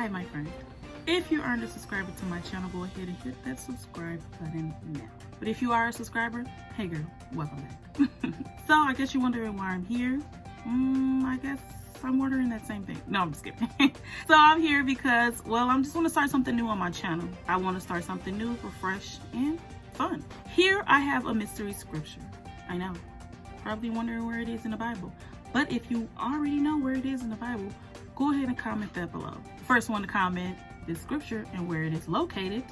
Hi, my friend. If you aren't a subscriber to my channel, go ahead and hit that subscribe button now. But if you are a subscriber, hey girl, welcome back. So I guess you're wondering why I'm here. I guess I'm wondering that same thing. No, I'm just kidding. So I'm here because, well, I just want to start something new on my channel. I want to start something new, refresh, and fun. Here I have a mystery scripture. I know, probably wondering where it is in the Bible. But if you already know where it is in the Bible, go ahead and comment that below. The first one to comment this scripture and where it is located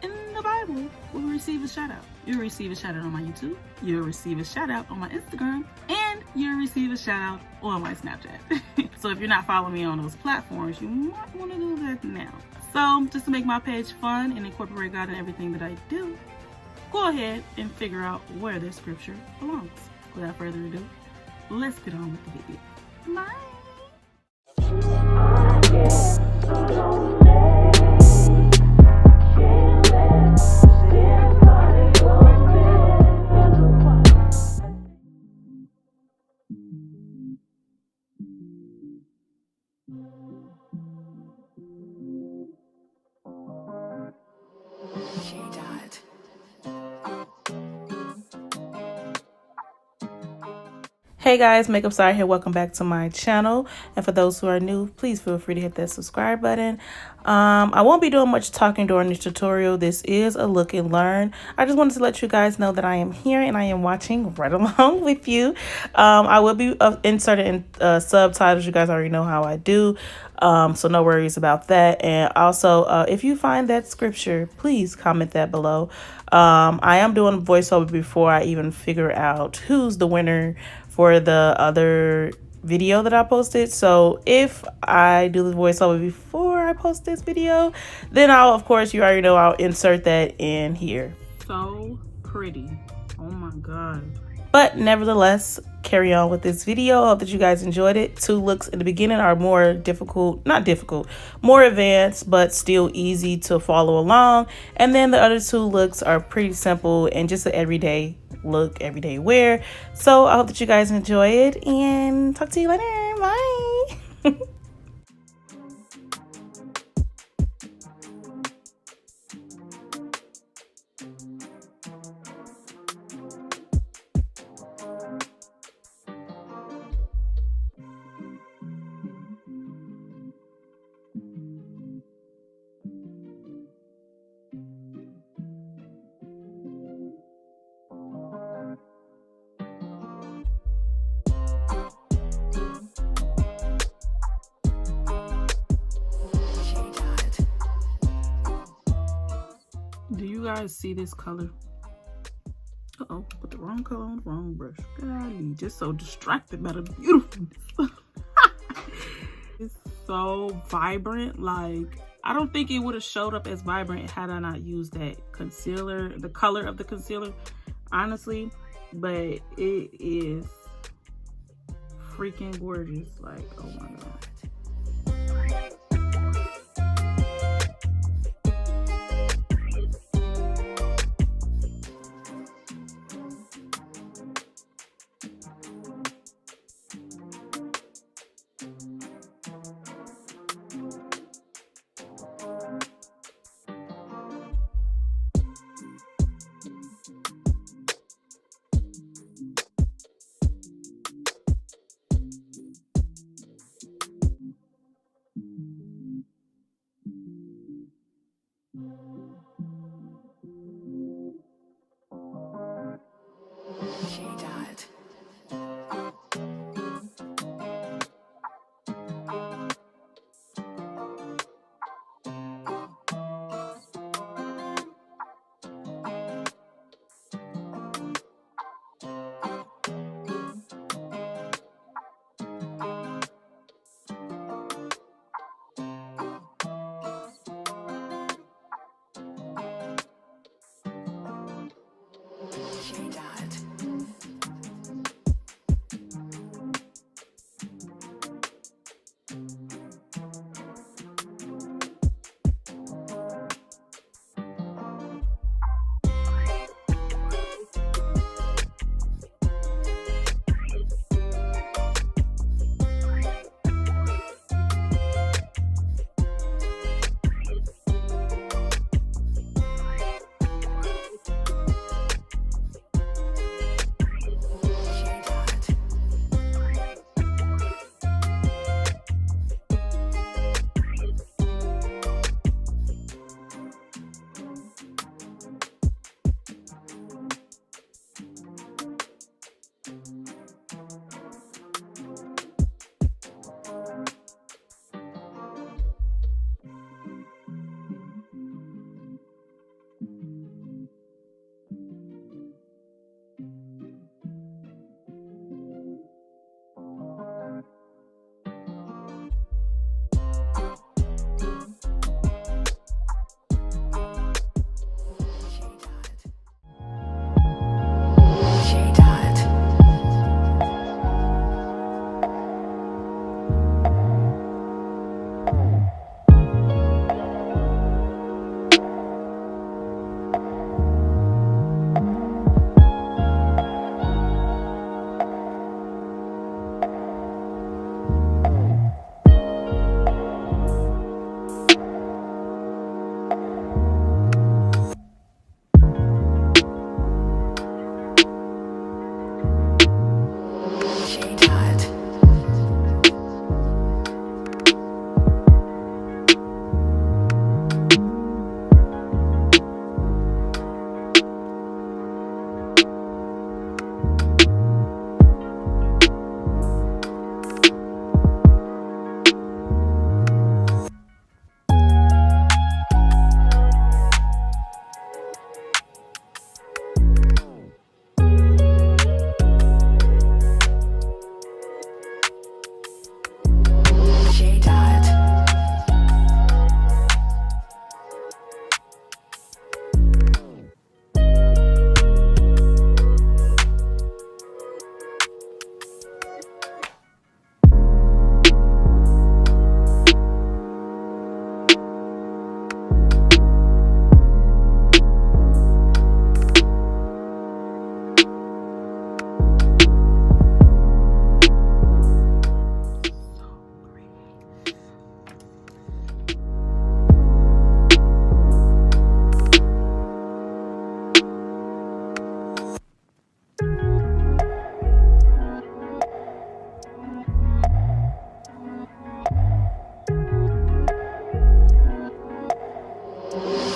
in the Bible will receive a shout out. You'll receive a shout out on my YouTube, you'll receive a shout out on my Instagram, and you'll receive a shout out on my Snapchat. So if you're not following me on those platforms, you might want to do that now. So just to make my page fun and incorporate God in everything that I do, go ahead and figure out where this scripture belongs. Without further ado, let's get on with the video. Bye. Jaydot. Hey guys, MakeupSy here. Welcome back to my channel. And for those who are new, please feel free to hit that subscribe button. I won't be doing much talking during this tutorial. This is a look and learn. I just wanted to let you guys know that I am here and I am watching right along with you. I will be inserting subtitles. You guys already know how I do. So no worries about that. And also, if you find that scripture, please comment that below. I am doing voiceover before I even figure out who's the winner for the other video that I posted. So if I do the voiceover before I post this video, then I'll, of course, you already know, I'll insert that in here. So pretty. Oh my God. But nevertheless, carry on with this video. I hope that you guys enjoyed it. Two looks in the beginning are more difficult, not difficult, more advanced, but still easy to follow along. And then the other two looks are pretty simple and just an everyday look, everyday wear. So I hope that you guys enjoy it and talk to you later. Bye. Do you guys see this color? Uh-oh, put the wrong color on the wrong brush. Golly, just so distracted by the beautifulness. It's so vibrant. Like, I don't think it would have showed up as vibrant had I not used that concealer, the color of the concealer, honestly. But it is freaking gorgeous. Like, oh my God.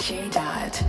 Jaydot.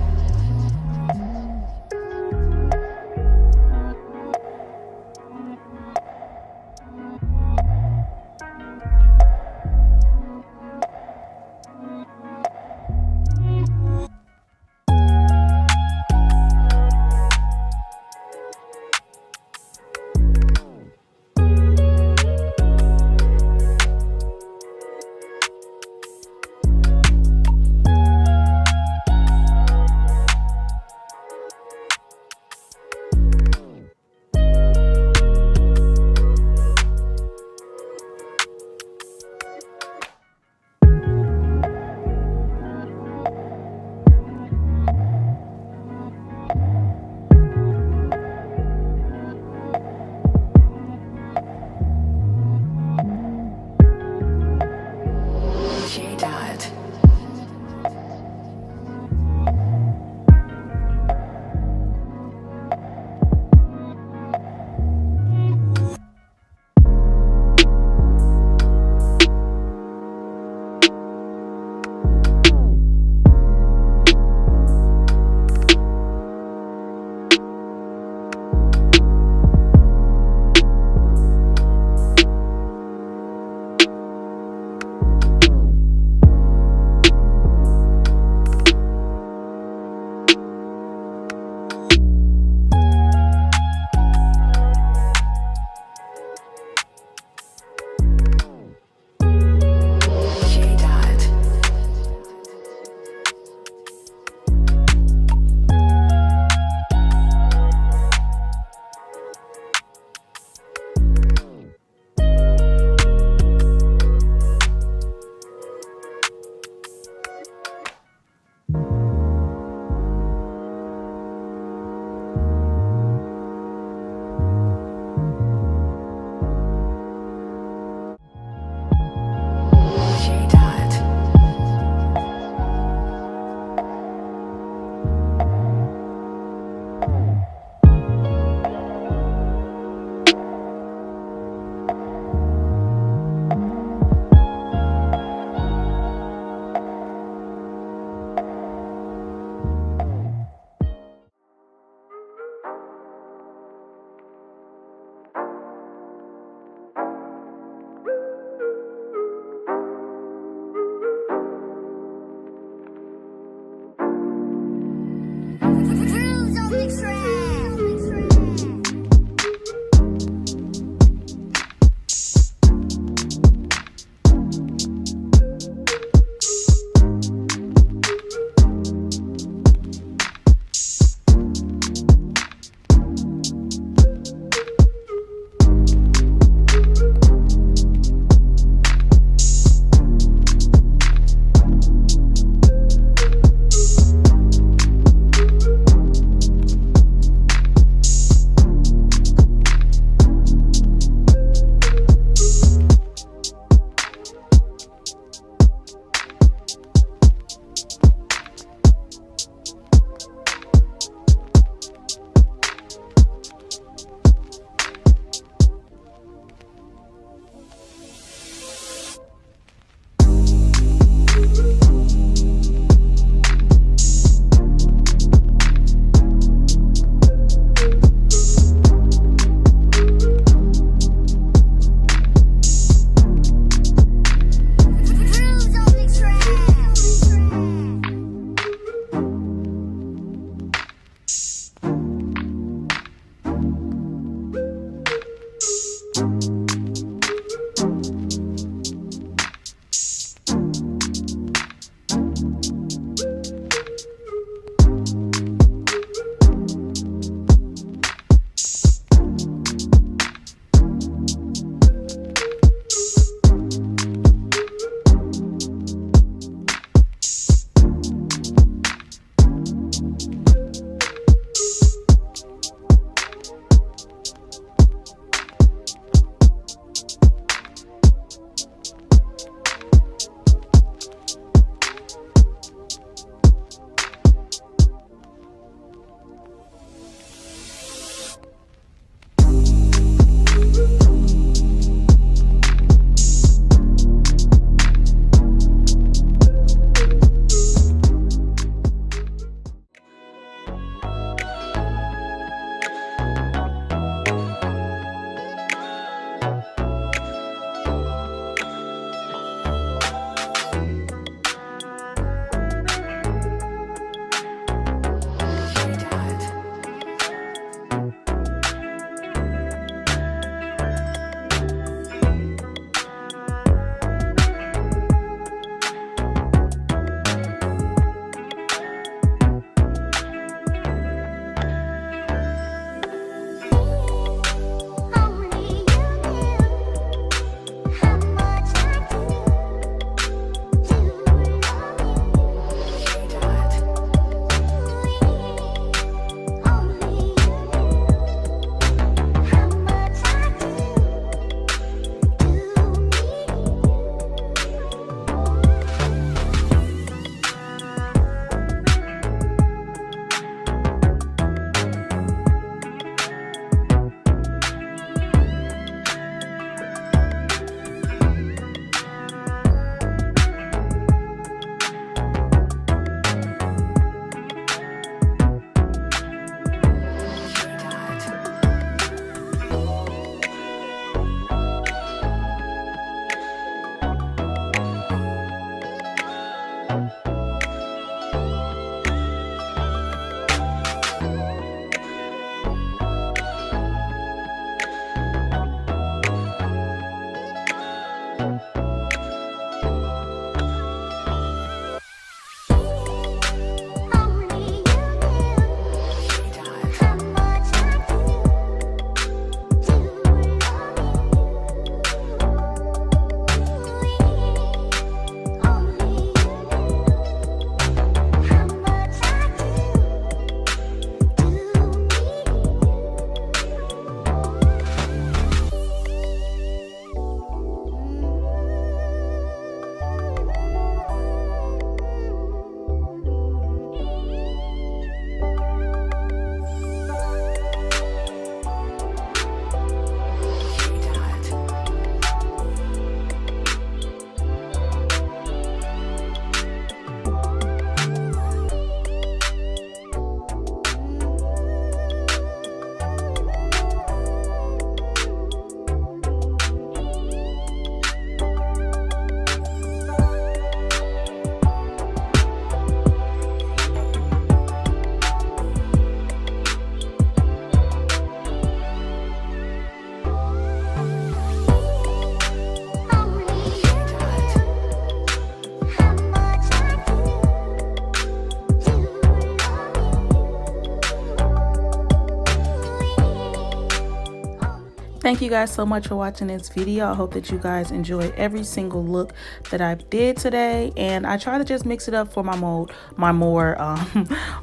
Thank you guys so much for watching this video. I hope that you guys enjoyed every single look that I did today, and I try to just mix it up for my more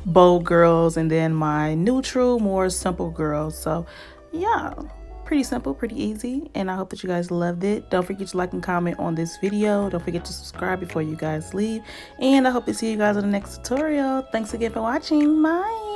bold girls, and then my neutral, more simple girls. So yeah, pretty simple, pretty easy, and I hope that you guys loved it. Don't forget to like and comment on this video. Don't forget to subscribe before you guys leave, and I hope to see you guys in the next tutorial. Thanks again for watching. Bye.